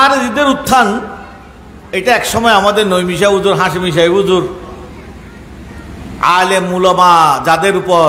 খারেজিদের উত্থান এটা একসময় আমাদের নৈমিষা হুজুর, হাশিমি সাহেব হুজুর, আলেম উলামা যাদের উপর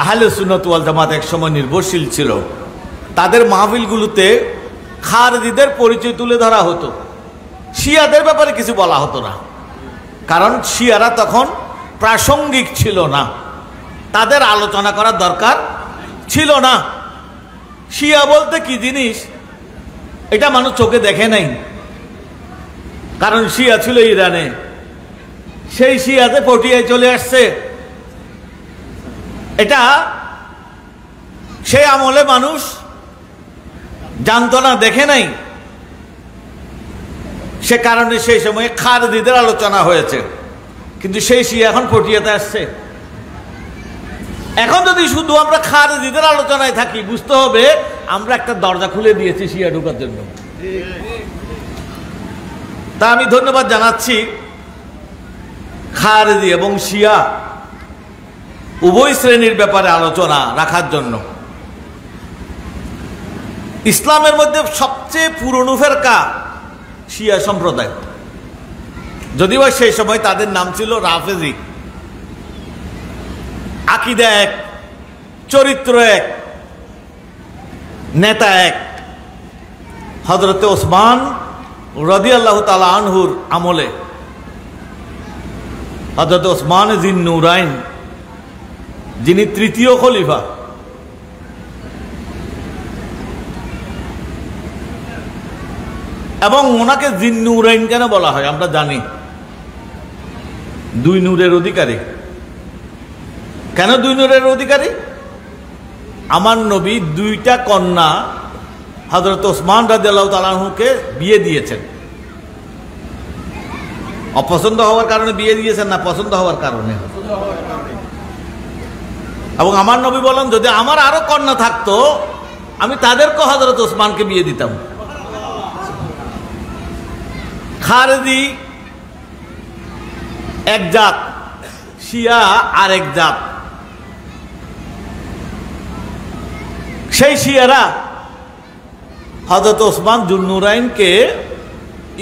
আহলে সুন্নাত ওয়াল জামাত একসময় নির্ভরশীল ছিল, তাদের মাহফিলগুলোতে খারেজিদের পরিচয় তুলে ধরা হতো। শিয়াদের ব্যাপারে কিছু বলা হতো না, কারণ শিয়ারা তখন প্রাসঙ্গিক ছিল না, তাদের আলোচনা করার দরকার ছিল না। শিয়া বলতে কি জিনিস এটা মানুষ চোখে দেখে নাই, কারণ শিয়া ছিল ইরানে, সেই শিয়াতে পটিয়ায় চলে আসছে। এটা সেই আমলে মানুষ জানতো না, দেখে নাই, সে কারণে সেই সময়ে খারেজিদের আলোচনা হয়েছে। কিন্তু সেই শিয়া এখন পটিয়াতে আসছে। এখন যদি শুধু আমরা খারেজিদের আলোচনায় থাকি, বুঝতে হবে আমরা একটা দরজা খুলে দিয়েছি শিয়া ঢোকার জন্য। তা আমি ধন্যবাদ জানাচ্ছি খারেজি এবং শিয়া উভয় শ্রেণীর ব্যাপারে আলোচনা রাখার জন্য। ইসলামের মধ্যে সবচেয়ে পুরনো ফেরকা শিয়া সম্প্রদায়, যদিও সেই সময় তাদের নাম ছিল রাফেজি। আকীদা এক, চরিত্র এক, নেতা এক। হযরতে ওসমান রাদিয়াল্লাহু তাআলা আনহুর আমলে হযরত ওসমান জিন্নুরাইন, যিনি তৃতীয় খলিফা, এবং ওনাকে জিন্নুরাইন কেন বলা হয় আমরা জানি, দুই নূরের অধিকারী। কেন দুই নূরের অধিকারী? আমার নবী দুইটা কন্যা হযরত ওসমান রাদিয়াল্লাহু তাআলা আনহুকে বিয়ে দিয়েছেন। অপছন্দ হওয়ার কারণে বিয়ে দিয়েছেন না পছন্দ হওয়ার কারণে? এবং আমার নবী বলেন, যদি আমার আরো কন্যা থাকতো আমি তাদেরকে হযরত ওসমানকে বিয়ে দিতাম। খারেজি এক জাত, শিয়া আরেক জাত। সেই শিয়ারা হযরত ওসমান জুন্নুরাইনকে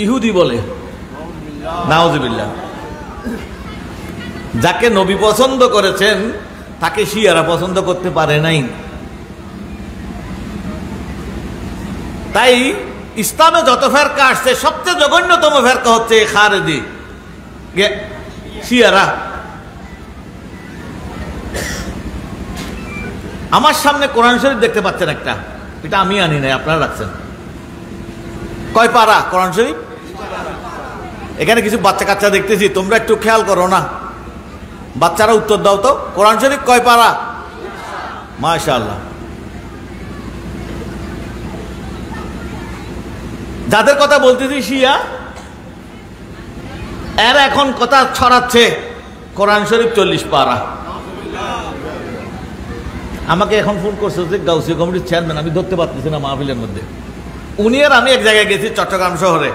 ইহুদি বলে, নাউজুবিল্লাহ। যাকে নবী পছন্দ করেছেন তাকে শিয়ারা পছন্দ করতে পারে নাই। তাই ইসলামে যত ফেরকা আসছে সবচেয়ে জঘন্যতম ফেরকা হচ্ছে খারেজি, শিয়ারা। আমার সামনে কোরআন শরীফ দেখতে পাচ্ছেন একটা, এটা আমি আনি নাই, আপনারা রাখছেন। কয় পারা কোরআন শরীফ? এখানে কিছু বাচ্চা কাচ্চা দেখতেছি, তোমরা একটু খেয়াল করো না, বাচ্চারা উত্তর দাও তো। কোরআন শরীফ কয় পারা? মাশাআল্লাহ। যাদের কথা বলতেছি শিয়া, এরা এখন কথা ছড়াচ্ছে কোরআন শরীফ 40 পারা। আমাকে এখন ফোন করছে যে গাউসিয়া কমিটির চেয়ারম্যান, আমি ধরতে পারতেছি না মাহফিলের মধ্যে। উনি আর আমি এক জায়গায় গেছি চট্টগ্রাম শহরে।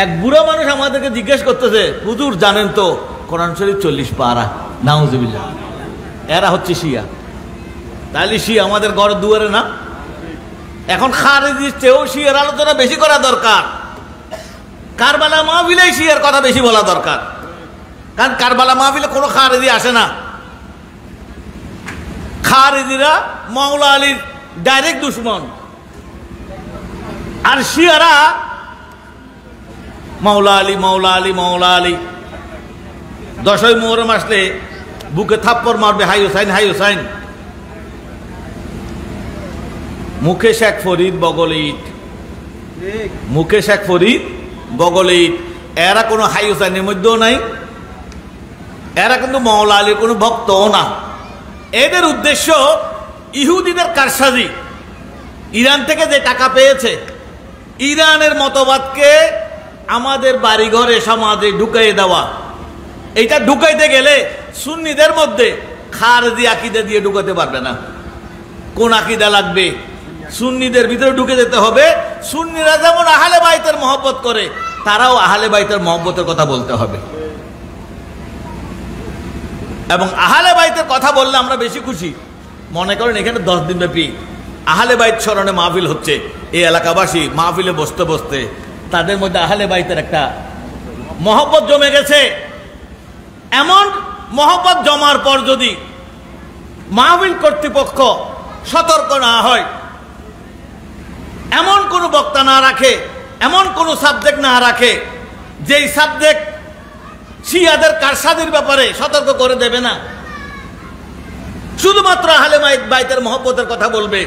এক বুড়া মানুষ আমাদেরকে জিজ্ঞেস করতেছে, হুজুর জানেন তো কোরআন শরীফ 40 পারা? নাউজুবিল্লাহ। এরা হচ্ছে শিয়া। তাহলে শিয়া আমাদের ঘর দুয়ারে না? এখন খারেজির চেয়েও শিয়ার আলোচনা বেশি করা দরকার। কারবালা মাহফিলে শিয়ার কথা বেশি বলা দরকার, কারণ কারবালা মাহফিলে কোনো খারেজি আসে না। খারেজিরা মাওলা আলীর ডাইরেক্ট দুশ্মন, আর শিয়ারা মাওলা আলী মাওলা আলী মাওলা আলী। 10ই মুহররম আসলে বুকে থাপ্পড় মারবে, হাই হুসাইন হাই হুসাইন। মুখে শেখ ফরিদ, বগলে ইট। মুখে শেখ ফরিদ, বগলে ইট। এরা কোনো হাই হুসাইনের মধ্যেও নাই, এরা কিন্তু মাওলা আলীর কোনো ভক্তও না। এদের উদ্দেশ্য ইহুদিদের কারসাজি। ইরান থেকে যে টাকা পেয়েছে, ইরানের মতবাদকে আমাদের বাড়িঘরে সমাজে ঢুকাইয়ে দেওয়া। এইটা ঢুকাইতে গেলে সুন্নিদের মধ্যে খারেজি আকীদা দিয়ে ঢুকাতে পারবে না। কোন আকীদা লাগবে? সুন্নিদের ভিতরে ঢুকে যেতে হবে। সুন্নিরা যেমন আহলে বাইতের মহব্বত করে, তারাও আহলে বাইতের মহব্বতের কথা বলতে হবে। এবং আহলে বাইতের কথা বললে আমরা বেশি খুশি। মনে করেন এখানে 10 দিন ব্যাপী আহলে বাইত স্মরণে মাহফিল হচ্ছে, এই এলাকাবাসী মাহফিলে বসতে বসতে তাদের মধ্যে আহলে বাইতের একটা মহব্বত জমে গেছে। এমন মহব্বত জমার পর যদি মাহফিল কর্তৃপক্ষ সতর্ক না হয়, এমন কোনো বক্তা না রাখে, এমন কোনো সাবজেক্ট না রাখে যেই সাবজেক্ট শিয়াদের কারসাদির ব্যাপারে সতর্ক করে দেবে না, শুধুমাত্র আহলে বাইতের মহব্বতের কথা বলবে,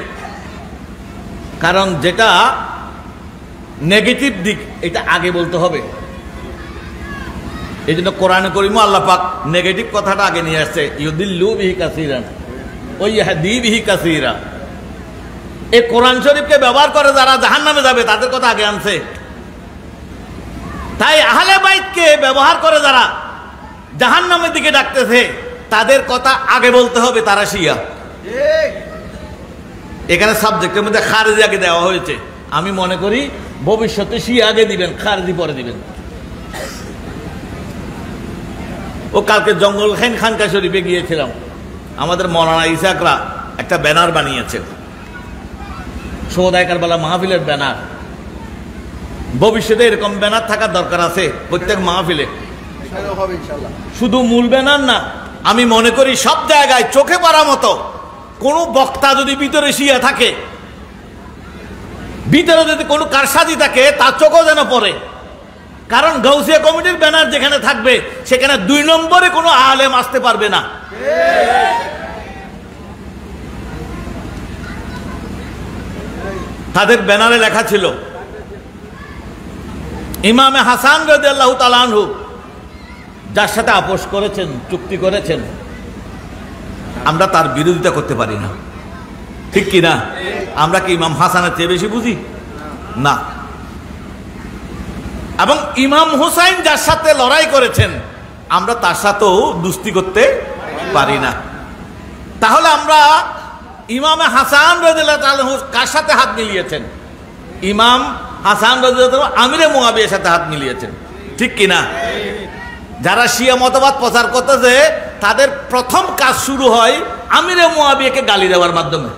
কারণ যেটা নেগেটিভ দিক এটা আগে বলতে হবে। এই জন্য কোরআনে কারীমে আল্লাহ পাক নেগেটিভ কথাটা আগে নিয়ে আসছে, ইউদিল্লু বিহি কাসীরান ওয়া ইয়াহদি বিহি কাসীরা। এই কোরআন শরীফকে ব্যবহার করে যারা জাহান্নামে যাবে তাদের কথা আগে আনছে। তাই আহলে বাইতকে ব্যবহার করে যারা জাহান্নামের দিকে ডাকতেছে তাদের কথা আগে বলতে হবে, তারা শিয়া। এখানে সাবজেক্টের মধ্যে খারেজি আগে দেওয়া হয়েছে। আমি মনে করি ভবিষ্যতে শিয়া আগে দিবেন, খারেজি পরে দিবেন। ও কালকে জঙ্গল খানকা শরীফে গিয়েছিলাম, আমাদের মৌলানা ইসাকরা একটা ব্যানার বানিয়েছে, সোহদায়ে কারবালা মাহফিলের ব্যানার। ভবিষ্যতে এরকম ব্যানার থাকার দরকার আছে প্রত্যেক মাহফিলে, শুধু মূল ব্যানার না। আমি মনে করি সব জায়গায় চোখে পড়ার মতো কোনো বক্তা যদি ভিতরে শিয়া থাকে, ভিতরে যদি কোনো কারসাজি থাকে, তার চোখও যেন পড়ে। কারণ গাউসিয়া কমিটির ব্যানার যেখানে থাকবে সেখানে 2 নম্বরে কোনো আলেম আসতে পারবে না। তাদের ব্যানারে লেখা ছিল ইমামে হাসান রাদিয়াল্লাহু তাআলা আনহু যার সাথে আপোষ করেছেন, চুক্তি করেছেন, আমরা তার বিরোধিতা করতে পারি না, ঠিক কি না? আমরা কি ইমাম হাসানের চেয়ে বেশি বুঝি? না। এবং ইমাম হুসাইন যার সাথে লড়াই করেছেন আমরা তার সাথেও দুস্তি করতে পারি না। তাহলে আমরা ইমামে হাসান রাদিয়াল্লাহু তাআলা কার সাথে হাত মিলিয়েছেন? ইমাম হাসান রাদিয়াল্লাহু তাআলা আমিরে মুয়াবিয়ার সাথে হাত মিলিয়েছেন, ঠিক কি না? যারা শিয়া মতবাদ প্রচার করতেছে তাদের প্রথম কাজ শুরু হয় আমিরে মুয়াবিয়াকে গালি দেওয়ার মাধ্যমে।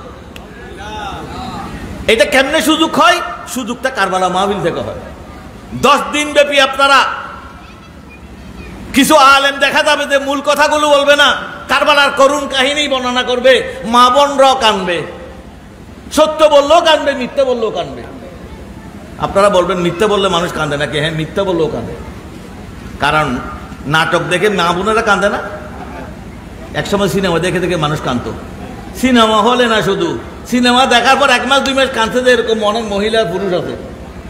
এটা কেমনে সুযোগ হয়? সুযোগটা কারবালা মাহফিল থেকে হয়। 10 দিন ব্যাপী আপনারা কিছু আলেম দেখা যাবে যে মূল কথাগুলো বলবে না, কারবালার করুণ কাহিনী বর্ণনা করবে, মা বোনরাও কানবে, সত্য বললেও কানবে, মিথ্যা বললেও কানবে। আপনারা বলবেন মিথ্যা বললে মানুষ কান্দে নাকি? হ্যাঁ, মিথ্যা বললেও কান্দে। কারণ নাটক দেখে মা বোনেরা কান্দে না? একসময় সিনেমা দেখে দেখে মানুষ কাঁদত। সিনেমা হলে না, শুধু সিনেমা দেখার পর 1 মাস 2 মাস কাঁদছে যে এরকম অনেক মহিলা পুরুষ আছে,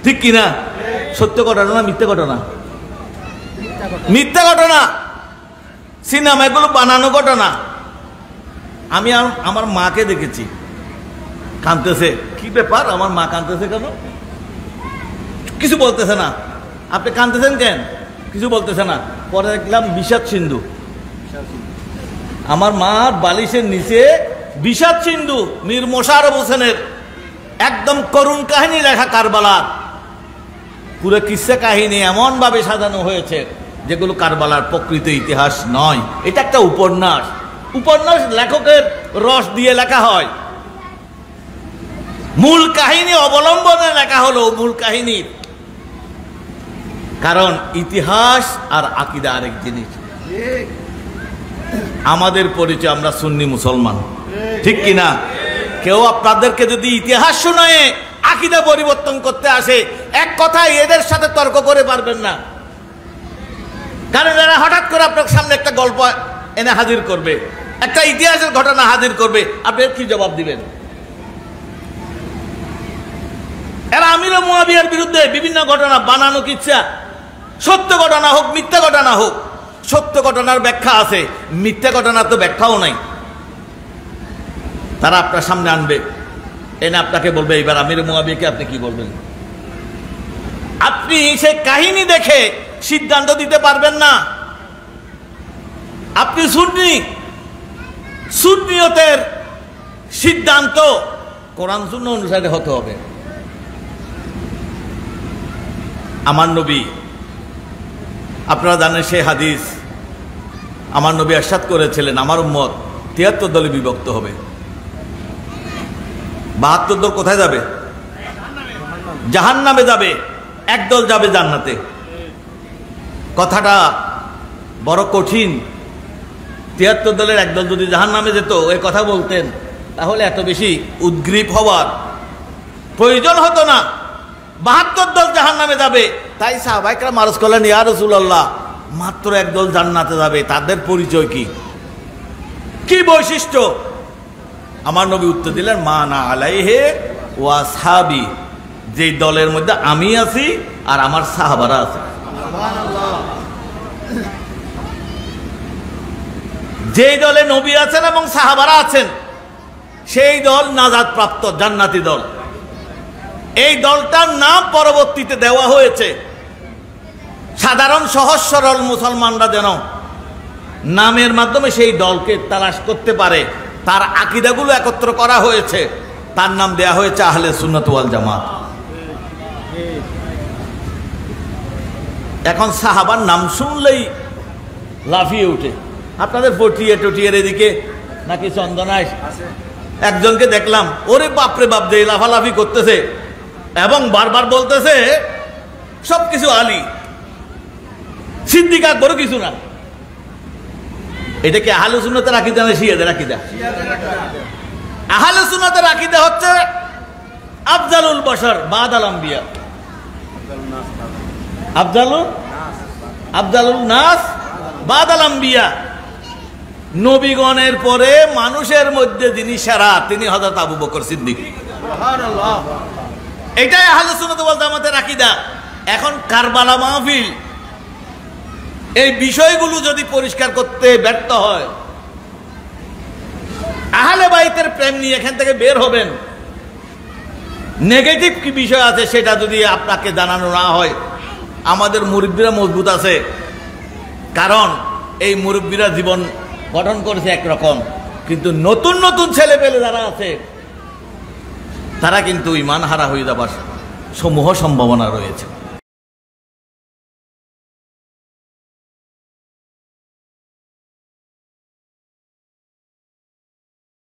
ঠিক কিনা? সত্য ঘটনা না মিথ্যা ঘটনা? মিথ্যা ঘটনা। সিনেমা এগুলো বানানো ঘটনা। আমি আমার মাকে দেখেছি কাঁদতেছে। কি ব্যাপার, আমার মা কাঁদতেছে কেন? কিছু বলতেছে না। আপনি কাঁদতেছেন কেন? কিছু বলতেছে না। পরে দেখলাম বিষাদ সিন্ধু, আমার মার বালিশের নিচে বিষাদ সিন্ধু, মীর মোশাররফ হোসেনের একদম করুণ কাহিনী লেখা কারবালার পুরো কিসসা কাহিনী এমন ভাবে সাজানো হয়েছে যেগুলো কারবালার প্রকৃত ইতিহাস নয়। এটা একটা উপন্যাস। উপন্যাস লেখকের রস দিয়ে লেখা হয়, মূল কাহিনী অবলম্বনে লেখা হলো মূল কাহিনী। কারণ ইতিহাস আর আকীদা আরেক জিনিস। আমাদের পরিচয় আমরা সুন্নি মুসলমান, ঠিক কিনা? কেউ আপনাদেরকে যদি ইতিহাস শোনায় আকীদা পরিবর্তন করতে আসে, এক কথায় এদের সাথে তর্ক করে পারবেন না। কারণ এরা হঠাৎ করে আপনার সামনে একটা গল্প এনে হাজির করবে, একটা ইতিহাসের ঘটনা হাজির করবে, আপনি কি জবাব দিবেন? এরা আমিরে মুয়াবিয়ার বিরুদ্ধে বিভিন্ন ঘটনা বানানো কিচ্ছা, সত্য ঘটনা হোক মিথ্যা ঘটনা হোক, সত্য ঘটনার ব্যাখ্যা আছে, মিথ্যা ঘটনার তো ব্যাখ্যাও নাই। তারা আপনার সামনে আনবে, এনে আপনাকে বলবে এবার আমিরে মুয়াবিয়াকে আপনি কি বলবেন। আপনি সেই কাহিনী দেখে সিদ্ধান্ত দিতে পারবেন না। আপনি সুন্নিয়তের সিদ্ধান্ত কোরআন সুন্নাহ অনুসারে হতে হবে। আমার নবী, আপনারা জানেন সেই হাদিস, আমার নবী ইরশাদ করেছিলেন আমার উম্মত 73 দলে বিভক্ত হবে। 72 দল কোথায় যাবে? জাহান্নামে যাবে, একদল যাবে জান্নাতে। কথাটা বড় কঠিন। 73 দলের একদল যদি জাহান্নামে যেত, এই কথা বলতেন, তাহলে এত বেশি উদ্গ্রীব হওয়ার প্রয়োজন হতো না। 72 দল জাহান্নামে যাবে, তাই সাহাবায়ে কেরাম আরজ করলেন, ইয়া রাসূলুল্লাহ, মাত্র একদল জান্নাতে যাবে, তাদের পরিচয় কি, কি বৈশিষ্ট্য? আমার নবী উত্তর দিলেন, মানা আলাইহি ওয়া আসহাবি, যেই দলের মধ্যে আমি আছি আর আমার সাহাবারা আছে। যেই দলে নবী আছেন এবং সাহাবারা আছেন, সেই দল নাজাত প্রাপ্ত জান্নাতি দল। এই দলটার নাম পরবর্তীতে দেওয়া হয়েছে, সাধারণ সহজ সরল মুসলমানরা যেন নামের মাধ্যমে সেই দলকে তালাশ করতে পারে, তার আকীদাগুলো একত্র করা হয়েছে, তার নাম দেয়া হয়েছে আহলে সুন্নাত ওয়াল জামাত। এখন সাহাবার নাম শুনলেই লাফিয়ে উঠে। আপনাদের পটিয়ে টটিয়ের এদিকে নাকি চন্দনায় একজনকে দেখলাম, ওরে বাপরে বাপ, যে লাফালাফি করতেছে এবং বারবার বলতেছে সবকিছু আলী, সিদ্দিক আকবর কিছু না। এটা কি আহলে সুন্নাতের আকীদা না শিয়াদের আকীদা? আহলে সুন্নাতের আকীদা হচ্ছে আফজালুল বশর বাদাল আম্বিয়া, আফজালুল নাস বাদাল আম্বিয়া। নবীগণের পরে মানুষের মধ্যে যিনি সেরা, তিনি হযরত আবু বকর সিদ্দিক। সুবহানাল্লাহ। এটাই আহলে সুন্নাত ওয়াল জামাতের আকীদা। এখন কারবালা মাহফিল এই বিষয়গুলো যদি পরিষ্কার করতে ব্যর্থ হয়, আহলে বাইতের প্রেম নিয়ে এখান থেকে বের হবেন, নেগেটিভ কি বিষয় আছে সেটা যদি আপনাকে জানানো না হয়, আমাদের মুরব্বীরা মজবুত আছে, কারণ এই মুরব্বীরা জীবন গঠন করেছে একরকম, কিন্তু নতুন নতুন ছেলে পেলে যারা আছে তারা কিন্তু ঈমান হারা হয়ে যাবার সমূহ সম্ভাবনা রয়েছে।